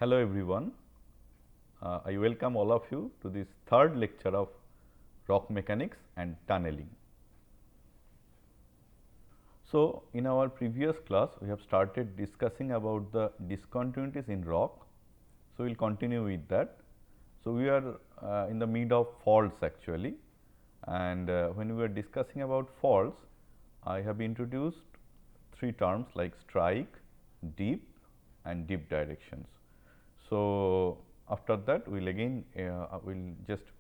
Hello everyone, I welcome all of you to this third lecture of rock mechanics and tunneling. So, in our previous class we have started discussing about the discontinuities in rock. So, we will continue with that. So, we are in the mid of faults actually, and when we were discussing about faults, I have introduced three terms like strike, deep and deep directions. So, after that we will again we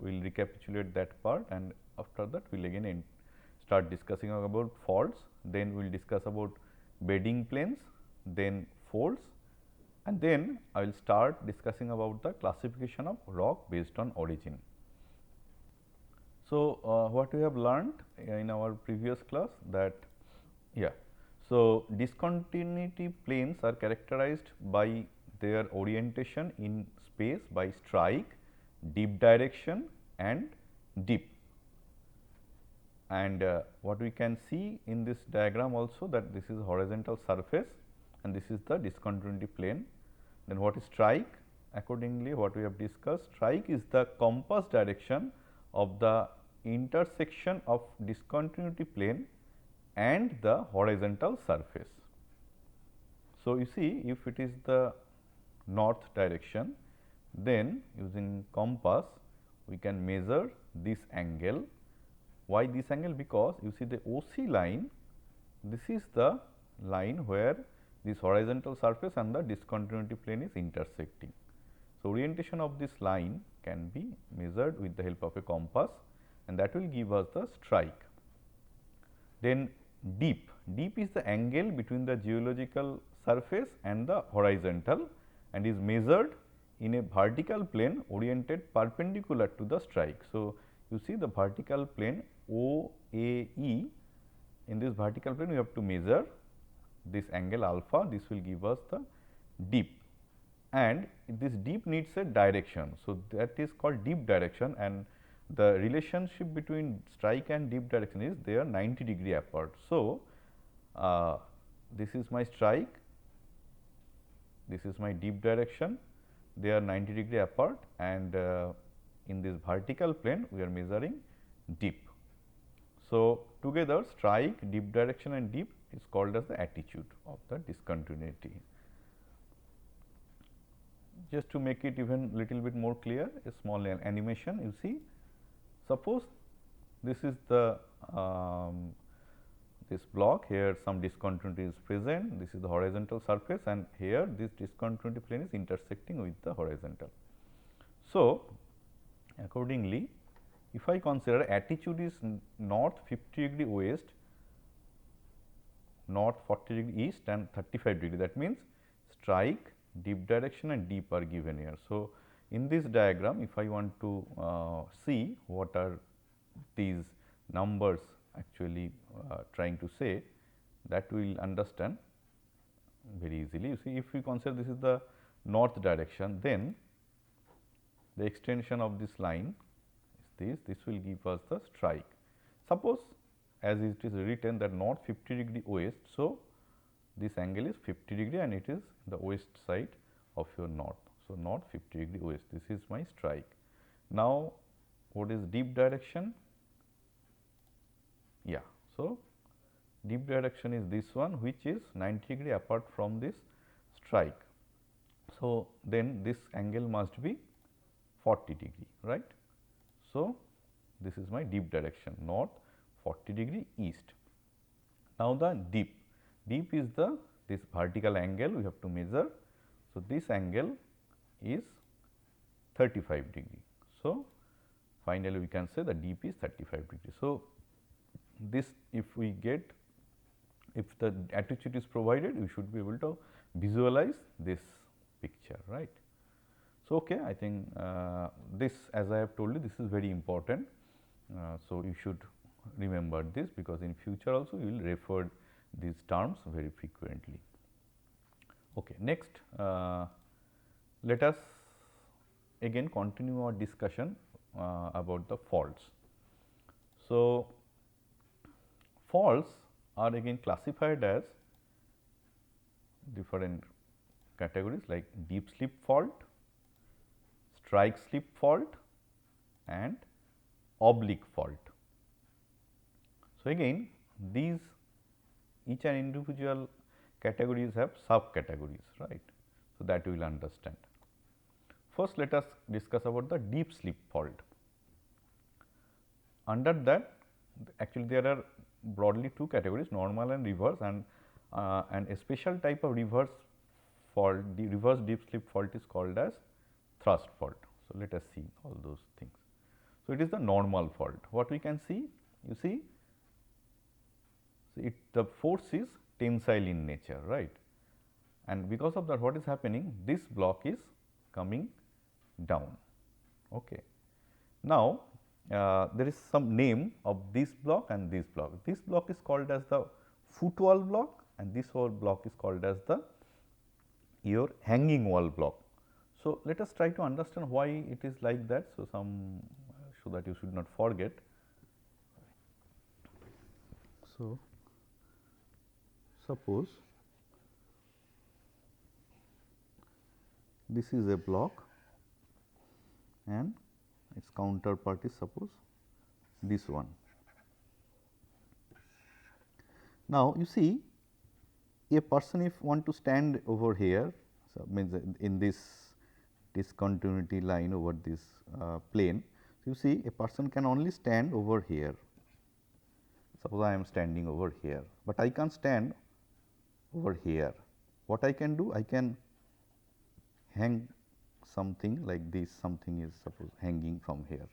will recapitulate that part, and after that we will again start discussing about faults, then we will discuss about bedding planes, then folds, and then I will start discussing about the classification of rock based on origin. So, what we have learned in our previous class that so discontinuity planes are characterized by their orientation in space by strike, deep direction and dip. And what we can see in this diagram also, that this is horizontal surface and this is the discontinuity plane. Then what is strike? Accordingly, what we have discussed, strike is the compass direction of the intersection of discontinuity plane and the horizontal surface. So, you see, if it is the north direction, then using compass we can measure this angle. Why this angle? Because you see the OC line, this is the line where this horizontal surface and the discontinuity plane is intersecting. So, orientation of this line can be measured with the help of a compass, and that will give us the strike. Then dip, dip is the angle between the geological surface and the horizontal and is measured in a vertical plane oriented perpendicular to the strike. So, you see the vertical plane OAE, in this vertical plane we have to measure this angle alpha, this will give us the dip, and this dip needs a direction. So, that is called dip direction, and the relationship between strike and dip direction is they are 90 degree apart. So, this is my strike, this is my dip direction, they are 90 degree apart, and in this vertical plane we are measuring dip. So, together strike, dip direction and dip is called as the attitude of the discontinuity. Just to make it even little bit more clear, a small animation you see. Suppose this is the this block, here some discontinuity is present, this is the horizontal surface, and here this discontinuity plane is intersecting with the horizontal. So, accordingly, if I consider attitude is north 50 degree west, north 40 degree east and 35 degree, that means strike, dip direction and dip are given here. So, in this diagram if I want to see what are these numbers actually trying to say, that we will understand very easily. You see, if we consider this is the north direction, then the extension of this line is this will give us the strike. Suppose as it is written that north 50 degree west. So, this angle is 50 degree and it is the west side of your north. So, north 50 degree west, this is my strike. Now, what is dip direction? Yeah. So, dip direction is this one, which is 90 degree apart from this strike. So, then this angle must be 40 degree, right. So, this is my dip direction, north 40 degree east. Now, the dip, dip is the this vertical angle we have to measure. So, this angle is 35 degree. So, finally, we can say the dip is 35 degree. So, this if we get, if the attitude is provided, we should be able to visualize this picture, right. So, okay, I think this, as I have told you, this is very important. So, you should remember this, because in future also you will refer these terms very frequently. Okay. Next, let us again continue our discussion about the faults. So, faults are again classified as different categories like deep slip fault, strike slip fault and oblique fault. So, again these each and individual categories have subcategories, right. So, that we will understand. First, let us discuss about the deep slip fault. Under that, actually there are broadly two categories, normal and reverse, and a special type of reverse fault, the reverse deep slip fault is called as thrust fault. So, let us see all those things. So, it is the normal fault. What we can see? You see, the force is tensile in nature, right, and because of that what is happening, this block is coming down. Okay. Now, there is some name of this block and this block. This block is called as the footwall block and this whole block is called as the your hanging wall block. So, let us try to understand why it is like that. So, so that you should not forget. So, suppose this is a block and its counterpart is suppose this one. Now, you see a person if want to stand over here, so means in this discontinuity line over this plane. So, you see a person can only stand over here. Suppose I am standing over here, but I can't stand over here. What I can do? I can hang something like this, something is suppose hanging from here.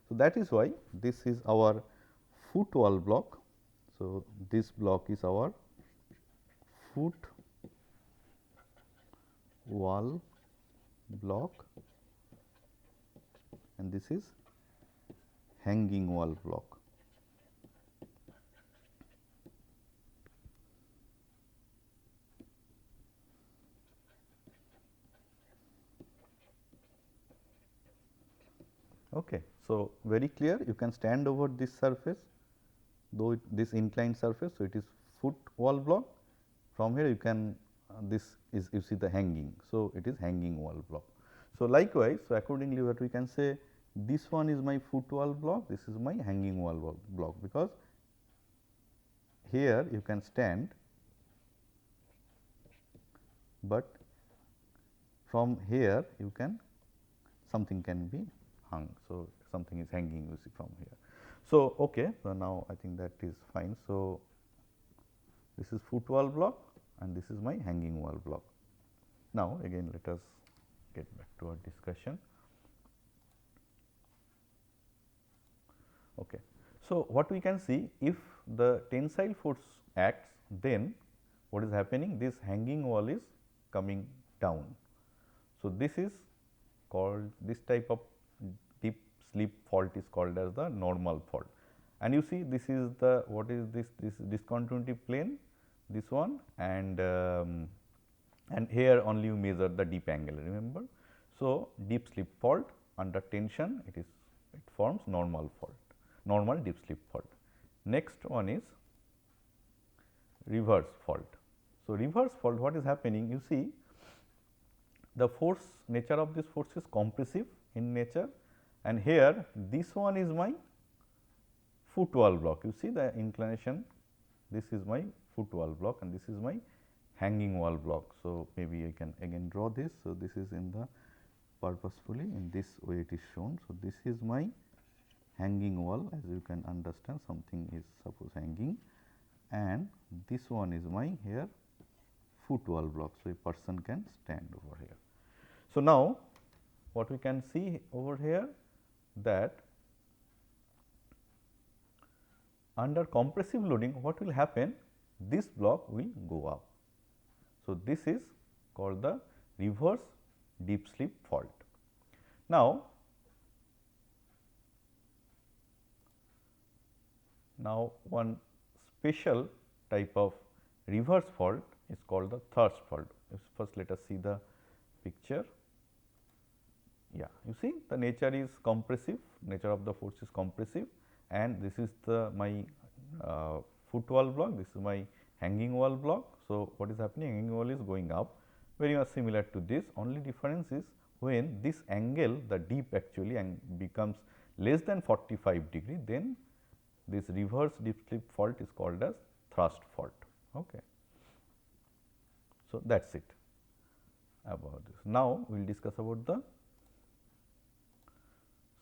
So, that is why this is our foot wall block. So, this block is our foot wall block and this is hanging wall block. Okay. So, very clear, you can stand over this surface, though this inclined surface. So, it is foot wall block. From here you can this is you see the hanging. So, it is hanging wall block. So, likewise, so accordingly what we can say, this one is my foot wall block, this is my hanging wall block, because here you can stand, but from here you can something can be hung. So, something is hanging you see from here. So, okay. So, now I think that is fine. So, this is foot wall block and this is my hanging wall block. Now, again let us get back to our discussion. Okay. So, what we can see, if the tensile force acts, then what is happening, this hanging wall is coming down. So, this is called, this type of deep slip fault is called as the normal fault. And you see this is the, what is this discontinuity plane, this one, and here only you measure the deep angle, remember. So, deep slip fault under tension, it forms normal fault, normal deep slip fault. Next one is reverse fault. So, reverse fault, what is happening, you see the force, nature of this force is compressive in nature, and here this one is my foot wall block. You see the inclination, this is my foot wall block and this is my hanging wall block. So, maybe I can again draw this. So, this is in the purposefully in this way it is shown. So, this is my hanging wall, as you can understand, something is suppose hanging, and this one is my here foot wall block. So, a person can stand over here. So, now what we can see over here, that under compressive loading what will happen, this block will go up. So, this is called the reverse deep slip fault. Now, one special type of reverse fault is called the thrust fault. First, let us see the picture. Yeah, you see the nature is compressive, nature of the force is compressive, and this is the my foot wall block, this is my hanging wall block. So, what is happening, hanging wall is going up, very much similar to this, only difference is when this angle, the dip actually becomes less than 45 degree, then this reverse dip slip fault is called as thrust fault. Okay. So, that is it about this. Now, we will discuss about the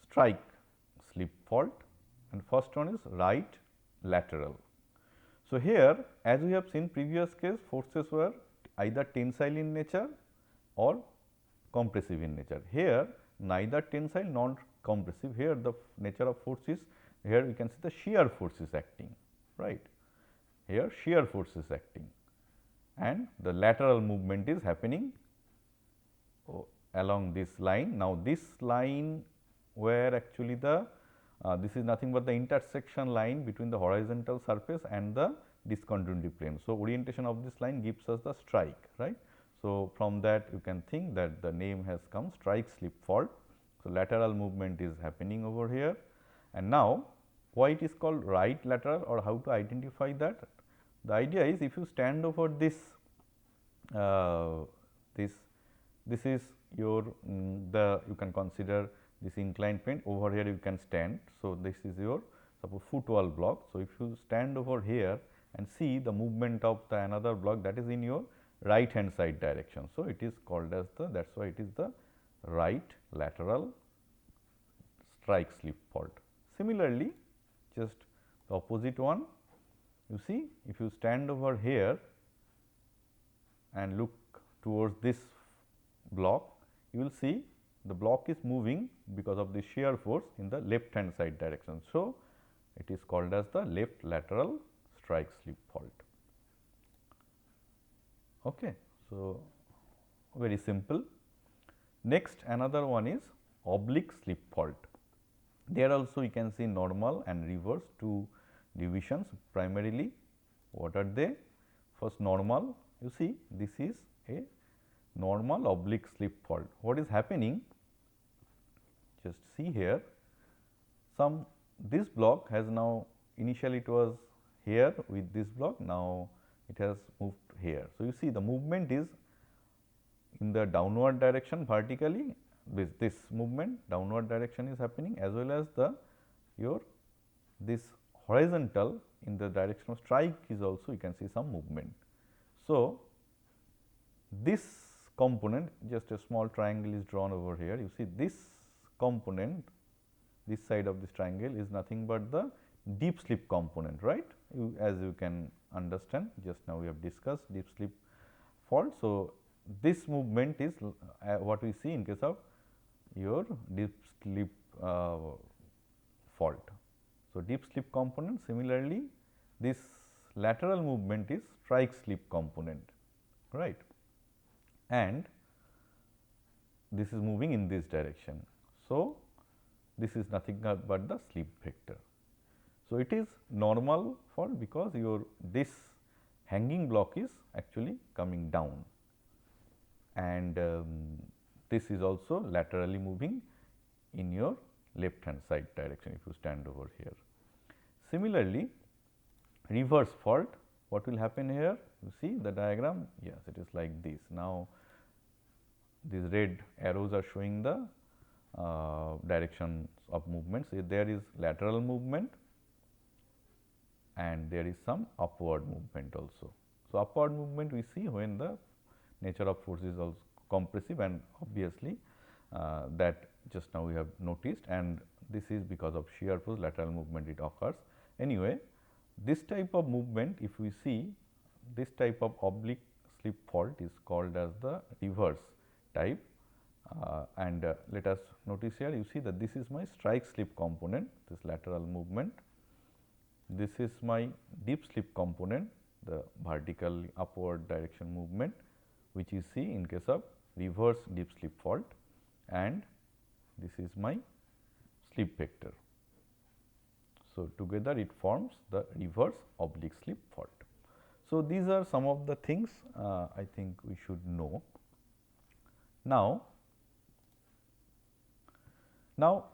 strike slip fault, and first one is right lateral. So, here as we have seen previous case, forces were either tensile in nature or compressive in nature. Here neither tensile nor compressive, here the nature of force is, here we can see the shear force is acting, right. Here shear force is acting and the lateral movement is happening along this line. Now, this line where actually the this is nothing but the intersection line between the horizontal surface and the discontinuity plane. So, orientation of this line gives us the strike, right. So, from that you can think that the name has come strike slip fault. So, lateral movement is happening over here, and now why it is called right lateral or how to identify that? The idea is if you stand over this, this is your you can consider this inclined plane, over here you can stand. So, this is your suppose footwall block. So, if you stand over here and see the movement of the another block, that is in your right hand side direction. So, it is called as the, that is why it is the right lateral strike slip fault. Similarly, just the opposite one, you see if you stand over here and look towards this block, you will see the block is moving because of the shear force in the left hand side direction. So, it is called as the left lateral strike slip fault. Okay. So, very simple. Next, another one is oblique slip fault. There also you can see normal and reverse two divisions. Primarily what are they? First, normal, you see this is a normal oblique slip fault. What is happening? Just see here, some this block has now, initially it was here with this block, now it has moved here. So, you see the movement is in the downward direction vertically, this movement downward direction is happening, as well as the your this horizontal in the direction of strike is also you can see some movement. So, this component, just a small triangle is drawn over here, you see this component, this side of this triangle is nothing but the deep slip component, right. As you can understand, just now we have discussed deep slip fault. So, this movement is what we see in case of your deep slip fault. So, deep slip component, similarly this lateral movement is strike slip component, right, and this is moving in this direction. So, this is nothing but the slip vector. So, it is normal fault because your this hanging block is actually coming down, and this is also laterally moving in your left hand side direction if you stand over here. Similarly, reverse fault, what will happen here? You see the diagram, yes, it is like this. Now, these red arrows are showing the directions of movement. So, there is lateral movement and there is some upward movement also. So, upward movement we see when the nature of force is also compressive, and obviously that just now we have noticed, and this is because of shear force lateral movement it occurs. Anyway, this type of movement, if we see this type of oblique slip fault is called as the reverse type, and let us notice here, you see that this is my strike slip component, this lateral movement. This is my deep slip component, the vertical upward direction movement, which you see in case of reverse deep slip fault, and this is my slip vector. So, together it forms the reverse oblique slip fault. So, these are some of the things I think we should know. Now,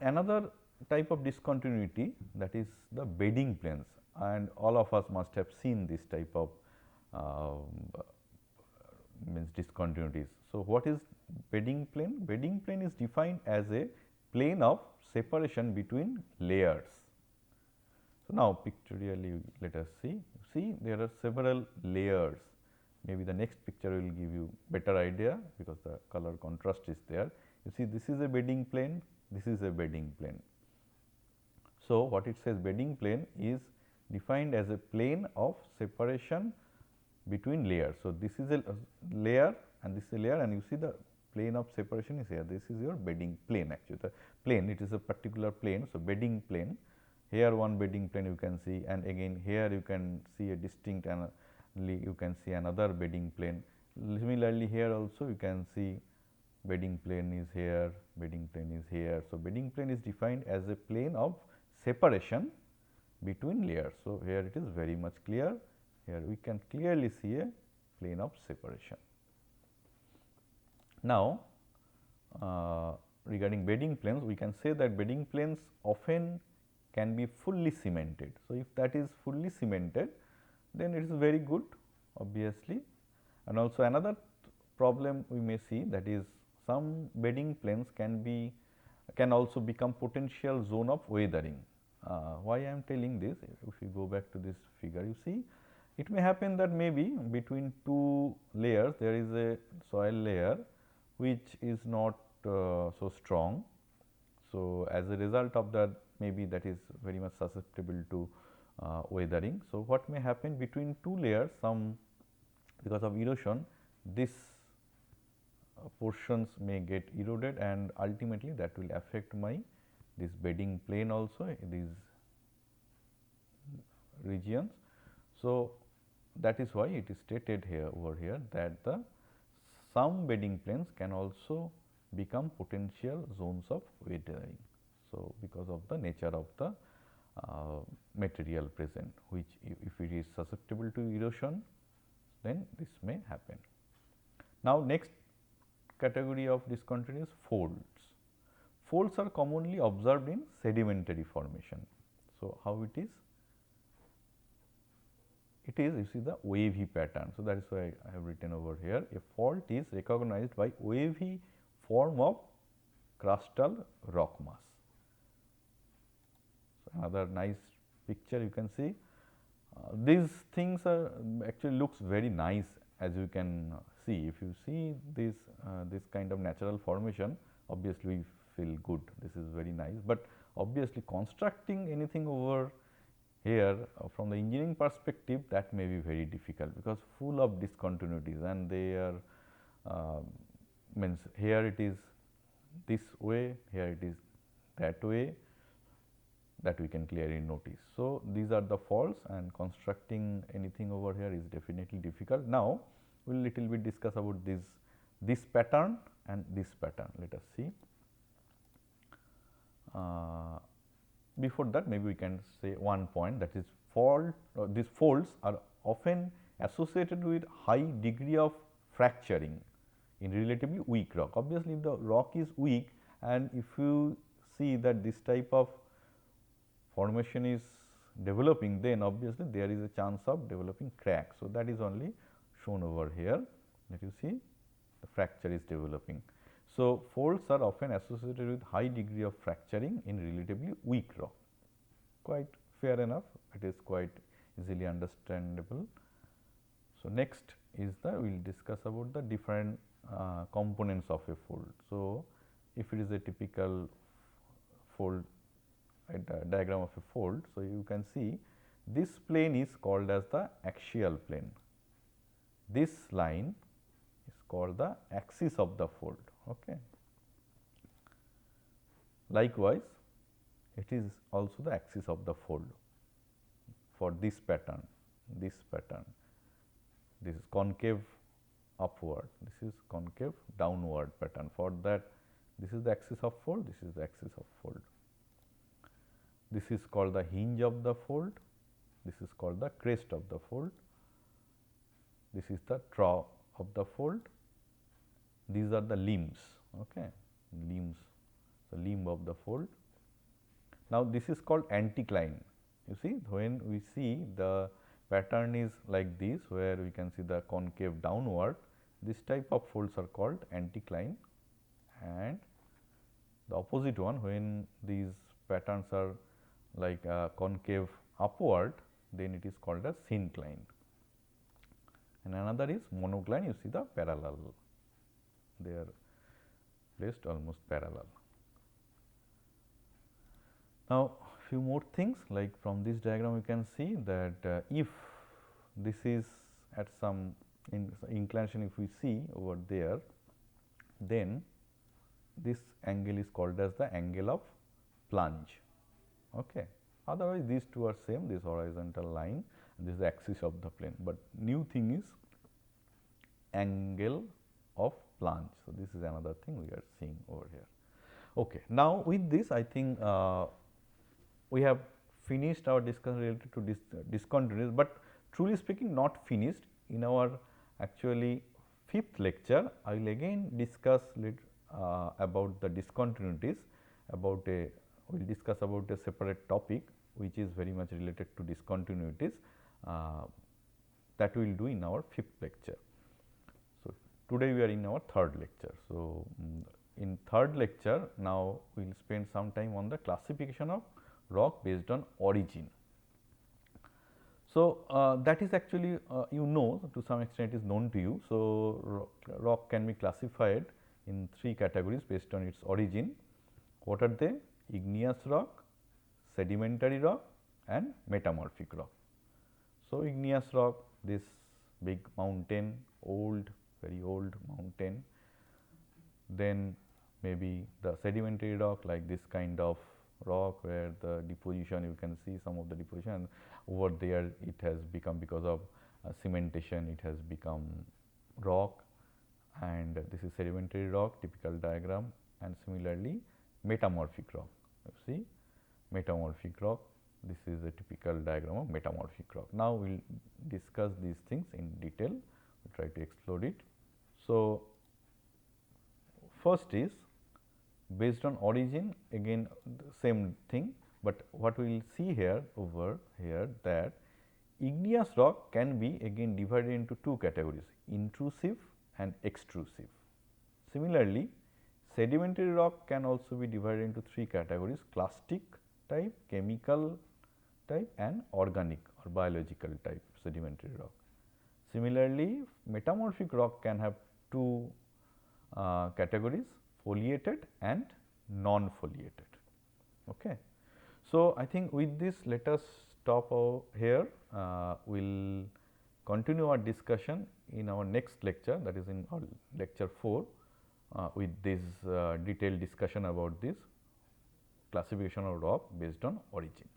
another type of discontinuity, that is the bedding planes, and all of us must have seen this type of means discontinuities. So, what is bedding plane? Bedding plane is defined as a plane of separation between layers. So, now pictorially let us see. See, there are several layers. Maybe the next picture will give you better idea, because the color contrast is there. You see, this is a bedding plane, this is a bedding plane. So, what it says, bedding plane is defined as a plane of separation between layers. So, this is a layer and this is a layer, and you see the plane of separation is here. This is your bedding plane, actually the plane, it is a particular plane. So, bedding plane, here one bedding plane you can see, and again here you can see a distinct, and you can see another bedding plane. Similarly, here also you can see bedding plane is here, bedding plane is here. So, bedding plane is defined as a plane of separation between layers. So, here it is very much clear. Here we can clearly see a plane of separation. Now, regarding bedding planes, we can say that bedding planes often can be fully cemented. So, if that is fully cemented, then it is very good, obviously. And also another problem we may see, that is some bedding planes can also become potential zone of weathering. Why I am telling this? If you go back to this figure, you see it may happen that maybe between two layers there is a soil layer which is not so strong. So, as a result of that, maybe that is very much susceptible to weathering. So, what may happen between two layers, some because of erosion, this portions may get eroded, and ultimately that will affect my this bedding plane also, these regions. So, that is why it is stated here over here that the some bedding planes can also become potential zones of weathering. So, because of the nature of the material present, which if it is susceptible to erosion, then this may happen. Now, next category of discontinuity is folds. Folds are commonly observed in sedimentary formation. So, how it is? It is, you see, the wavy pattern. So, that is why I have written over here, a fault is recognized by wavy form of crustal rock mass. So, another nice picture you can see. These things are actually looks very nice, as you can see. If you see this kind of natural formation, obviously we feel good, this is very nice, but obviously constructing anything over here from the engineering perspective, that may be very difficult, because full of discontinuities, and they are means here it is this way, here it is that way, that we can clearly notice. So, these are the faults, and constructing anything over here is definitely difficult. Now, we will little bit discuss about this pattern and this pattern. Let us see. Before that, maybe we can say one point, that is these folds are often associated with high degree of fracturing in relatively weak rock. Obviously, if the rock is weak, and if you see that this type of formation is developing, then obviously there is a chance of developing crack. So, that is only shown over here, that you see the fracture is developing. So, folds are often associated with high degree of fracturing in relatively weak rock. Quite fair enough, it is quite easily understandable. So, next is we will discuss about the different components of a fold. So, if it is a typical fold, a diagram of a fold. So, you can see this plane is called as the axial plane. This line is called the axis of the fold. Okay. Likewise, it is also the axis of the fold for this pattern, this pattern. This is concave upward, this is concave downward pattern. For that, this is the axis of fold, this is the axis of fold. This is called the hinge of the fold, this is called the crest of the fold, this is the trough of the fold, these are the limbs, okay, limbs, the limb of the fold. Now, this is called anticline. You see, when we see the pattern is like this, where we can see the concave downward, This type of folds are called anticline, and the opposite one, when these patterns are like concave upward, then it is called as syncline. And another is monocline, you see the parallel, they are placed almost parallel. Now, few more things, like from this diagram you can see that if this is at some inclination, if we see over there, then this angle is called as the angle of plunge. Okay. Otherwise, these two are same, this horizontal line and this is the axis of the plane, but new thing is angle of plunge. So, this is another thing we are seeing over here. Okay. Now, with this I think we have finished our discussion related to discontinuities, but truly speaking not finished. In our actually fifth lecture, I will again discuss about the discontinuities, about a we will discuss about a separate topic which is very much related to discontinuities, that we will do in our fifth lecture. So, today we are in our third lecture. So, in third lecture now we will spend some time on the classification of rock based on origin. So, that is actually you know, to some extent it is known to you. So, rock can be classified in three categories based on its origin. What are they? Igneous rock, sedimentary rock and metamorphic rock. So, igneous rock, this big mountain, old, very old mountain, then maybe the sedimentary rock, like this kind of rock where the deposition, you can see some of the deposition over there, it has become, because of cementation, it has become rock, and this is sedimentary rock, typical diagram. And similarly metamorphic rock, you see metamorphic rock, this is a typical diagram of metamorphic rock. Now, we will discuss these things in detail, we try to explore it. So, first is based on origin, again the same thing, but what we will see here over here, that igneous rock can be again divided into two categories, intrusive and extrusive. Similarly, sedimentary rock can also be divided into three categories, clastic type, chemical type and organic or biological type sedimentary rock. Similarly, metamorphic rock can have two categories, foliated and non-foliated. Okay. So, I think with this let us stop here. We will continue our discussion in our next lecture, that is in our lecture 4, with this detailed discussion about this classification of rock based on origin.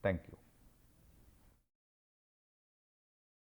Thank you.